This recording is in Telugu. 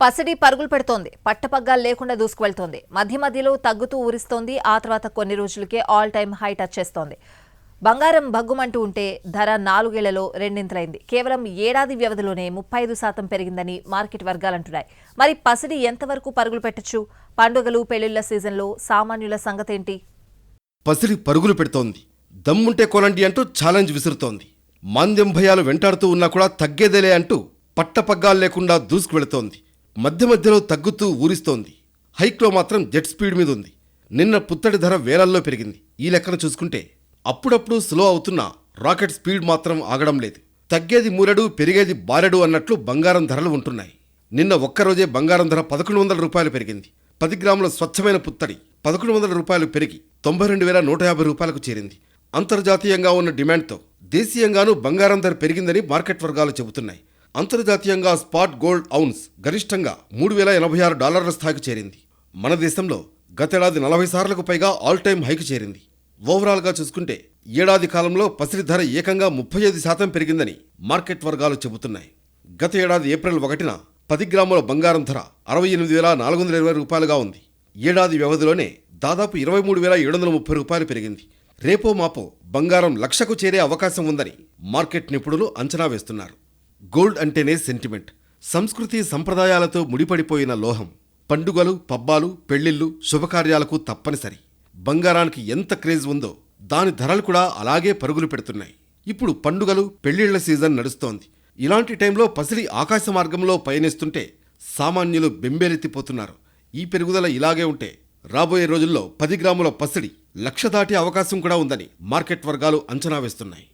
పసిడి పరుగులు పెడుతోంది. పట్టపగ్గాలు లేకుండా దూసుకువెళ్తోంది. మధ్య మధ్యలో తగ్గుతూ ఊరిస్తోంది. ఆ తర్వాత కొన్ని రోజులకే ఆల్ టైమ్ హై టచ్ చేస్తోంది. బంగారం భగ్గుమంటూ ఉంటే ధర 4 ఏళ్లలో రెండింతలైంది. కేవలం ఏడాది వ్యవధిలోనే 35% పెరిగిందని మార్కెట్ వర్గాలంటున్నాయి. మరి పసిడి ఎంతవరకు పరుగులు పెట్టొచ్చు? పండుగలు పెళ్లిళ్ల సీజన్లో సామాన్యుల సంగతేంటి? పసిడి పరుగులు పెడుతోంది. దమ్ముంటే కొనండి అంటూ ఛాలెంజ్ విసురుతోంది. మాంద్యం భయాలు వెంటాడుతూ ఉన్నా కూడా తగ్గేదేలే అంటూ పట్టపగ్గాలు లేకుండా దూసుకువెళుతోంది. మధ్య మధ్యలో తగ్గుతూ ఊరిస్తోంది. హైక్లో మాత్రం జెట్ స్పీడ్ మీద ఉంది. నిన్న పుత్తడి ధర వేలల్లో పెరిగింది. ఈ లెక్కన చూసుకుంటే అప్పుడప్పుడు స్లో అవుతున్న రాకెట్ స్పీడ్ మాత్రం ఆగడం లేదు. తగ్గేది మూరెడు, పెరిగేది బారెడు అన్నట్లు బంగారం ధరలు ఉంటున్నాయి. నిన్న ఒక్కరోజే బంగారం ధర 1100 రూపాయలు పెరిగింది. 10 గ్రాముల స్వచ్ఛమైన పుత్తడి 1100 రూపాయలు పెరిగి 92,150 రూపాయలకు చేరింది. అంతర్జాతీయంగా ఉన్న డిమాండ్తో దేశీయంగానూ బంగారం ధర పెరిగిందని మార్కెట్ వర్గాలు చెబుతున్నాయి. అంతర్జాతీయంగా స్పాట్ గోల్డ్ ఔన్స్ గరిష్టంగా $3,086 స్థాయికి చేరింది. మన దేశంలో గతేడాది 40 సార్లకు పైగా ఆల్ టైమ్ హైకి చేరింది. ఓవరాల్గా చూసుకుంటే ఏడాది కాలంలో పసిడి ధర ఏకంగా 35% పెరిగిందని మార్కెట్ వర్గాలు చెబుతున్నాయి. గత ఏడాది ఏప్రిల్ 1న 10 గ్రాముల బంగారం ధర 68,420 రూపాయలుగా ఉంది. ఏడాది వ్యవధిలోనే దాదాపు 23,730 రూపాయలు పెరిగింది. రేపో మాపో బంగారం 1,00,000కు చేరే అవకాశం ఉందని మార్కెట్ నిపుణులు అంచనా వేస్తున్నారు. గోల్డ్ అంటేనే సెంటిమెంట్, సంస్కృతి సంప్రదాయాలతో ముడిపడిపోయిన లోహం. పండుగలు, పబ్బాలు, పెళ్లిళ్లు, శుభకార్యాలకు తప్పనిసరి. బంగారానికి ఎంత క్రేజ్ ఉందో దాని ధరలు కూడా అలాగే పరుగులు పెడుతున్నాయి. ఇప్పుడు పండుగలు, పెళ్లిళ్ల సీజన్ నడుస్తోంది. ఇలాంటి టైంలో పసిడి ఆకాశ మార్గంలో పయనిస్తుంటే సామాన్యులు బెంబేలెత్తిపోతున్నారు. ఈ పెరుగుదల ఇలాగే ఉంటే రాబోయే రోజుల్లో 10 గ్రాముల పసిడి 1,00,000 దాటే అవకాశం కూడా ఉందని మార్కెట్ వర్గాలు అంచనా వేస్తున్నాయి.